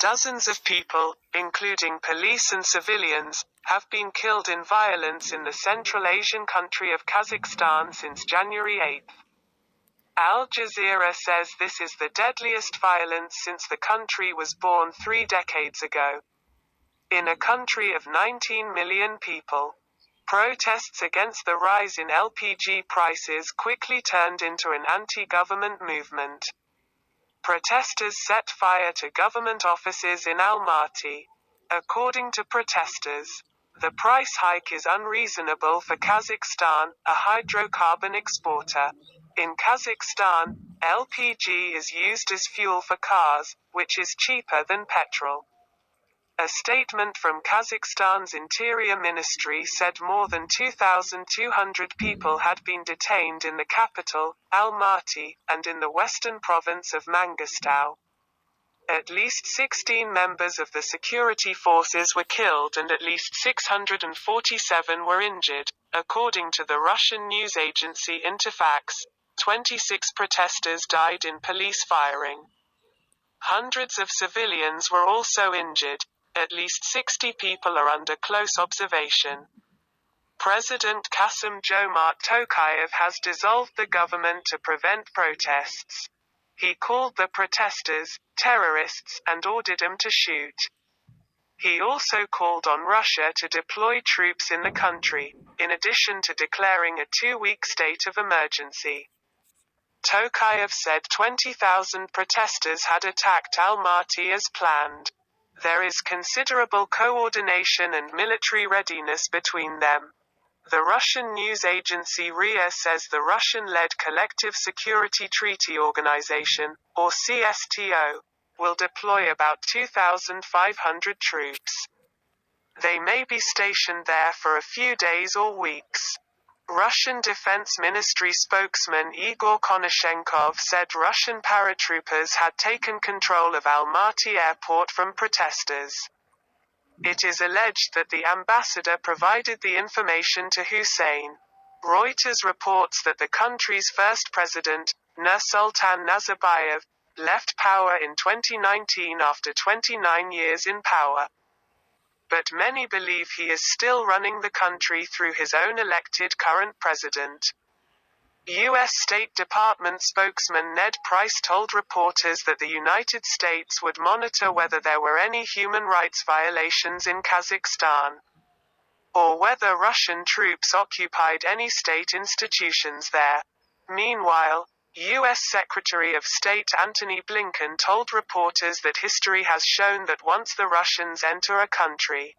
Dozens of people, including police and civilians, have been killed in violence in the Central Asian country of Kazakhstan since January 8. Al Jazeera says this is the deadliest violence since the country was born 3 decades ago. In a country of 19 million people, protests against the rise in LPG prices quickly turned into an anti-government movement. Protesters set fire to government offices in Almaty. According to protesters, the price hike is unreasonable for Kazakhstan, a hydrocarbon exporter. In Kazakhstan, LPG is used as fuel for cars, which is cheaper than petrol. A statement from Kazakhstan's Interior Ministry said more than 2,200 people had been detained in the capital, Almaty, and in the western province of Mangistau. At least 16 members of the security forces were killed and at least 647 were injured, according to the Russian news agency Interfax. 26 protesters died in police firing. Hundreds of civilians were also injured. At least 60 people are under close observation. President Kassym-Jomart Tokayev has dissolved the government to prevent protests. He called the protesters terrorists and ordered them to shoot. He also called on Russia to deploy troops in the country, in addition to declaring a 2-week state of emergency. Tokayev said 20,000 protesters had attacked Almaty as planned. There is considerable coordination and military readiness between them. The Russian news agency RIA says the Russian-led Collective Security Treaty Organization, or CSTO, will deploy about 2,500 troops. They may be stationed there for a few days or weeks. Russian Defense Ministry spokesman Igor Konashenkov said Russian paratroopers had taken control of Almaty airport from protesters. It is alleged that the ambassador provided the information to Hussein. Reuters reports that the country's first president, Nursultan Nazarbayev, left power in 2019 after 29 years in power. But many believe he is still running the country through his own elected current president. U.S. State Department spokesman Ned Price told reporters that the United States would monitor whether there were any human rights violations in Kazakhstan, or whether Russian troops occupied any state institutions there. Meanwhile, U.S. Secretary of State Antony Blinken told reporters that history has shown that once the Russians enter a country,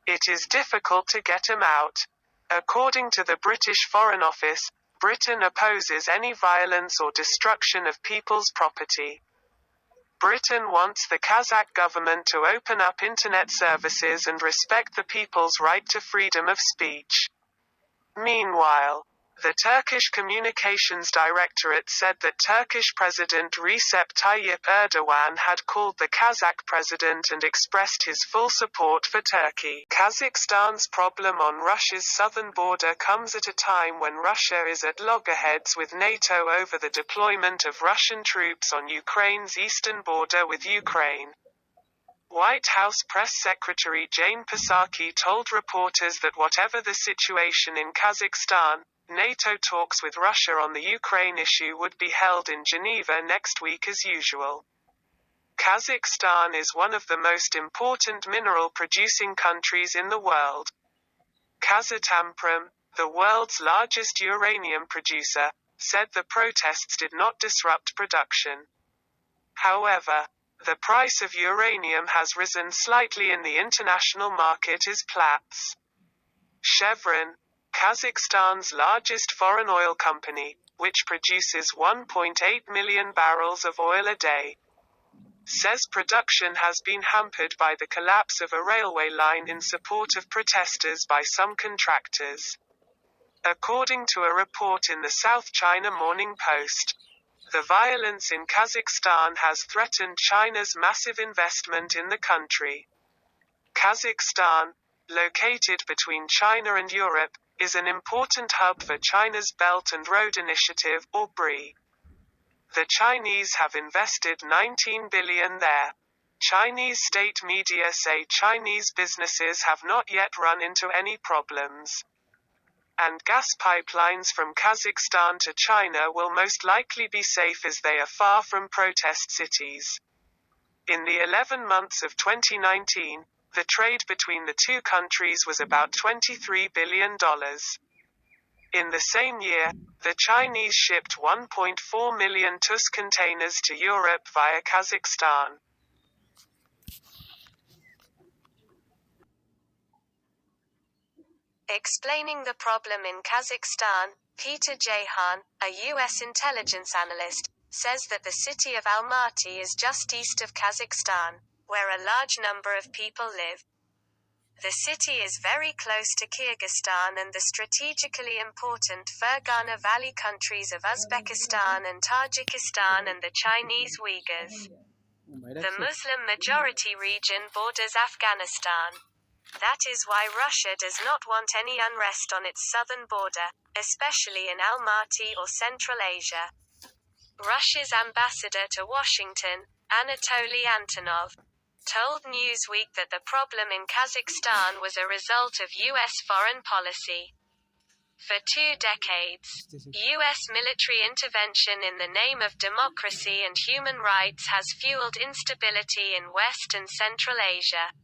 it is difficult to get them out. According to the British Foreign Office, Britain opposes any violence or destruction of people's property. Britain wants the Kazakh government to open up internet services and respect the people's right to freedom of speech. Meanwhile, the Turkish Communications Directorate said that Turkish President Recep Tayyip Erdogan had called the Kazakh president and expressed his full support for Turkey. Kazakhstan's problem on Russia's southern border comes at a time when Russia is at loggerheads with NATO over the deployment of Russian troops on Ukraine's eastern border with Ukraine. White House Press Secretary Jane Psaki told reporters that whatever the situation in Kazakhstan, NATO talks with Russia on the Ukraine issue would be held in Geneva next week as usual. Kazakhstan is one of the most important mineral-producing countries in the world. Kazatomprom, the world's largest uranium producer, said the protests did not disrupt production. However, the price of uranium has risen slightly in the international market as Platts. Chevron, Kazakhstan's largest foreign oil company, which produces 1.8 million barrels of oil a day, says production has been hampered by the collapse of a railway line in support of protesters by some contractors. According to a report in the South China Morning Post, the violence in Kazakhstan has threatened China's massive investment in the country. Kazakhstan, located between China and Europe, is an important hub for China's Belt and Road Initiative, or BRI. The Chinese have invested $19 billion there. Chinese state media say Chinese businesses have not yet run into any problems. And gas pipelines from Kazakhstan to China will most likely be safe as they are far from protest cities. In the 11 months of 2019, the trade between the two countries was about $23 billion. In the same year, the Chinese shipped 1.4 million TUS containers to Europe via Kazakhstan. Explaining the problem in Kazakhstan, Peter Jahan, a U.S. intelligence analyst, says that the city of Almaty is just east of Kazakhstan, where a large number of people live. The city is very close to Kyrgyzstan and the strategically important Fergana Valley countries of Uzbekistan and Tajikistan and the Chinese Uyghurs. The Muslim majority region borders Afghanistan. That is why Russia does not want any unrest on its southern border, especially in Almaty or Central Asia. Russia's ambassador to Washington, Anatoly Antonov, told Newsweek that the problem in Kazakhstan was a result of U.S. foreign policy. For 2 decades, U.S. military intervention in the name of democracy and human rights has fueled instability in West and Central Asia.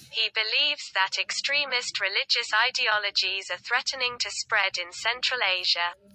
He believes that extremist religious ideologies are threatening to spread in Central Asia.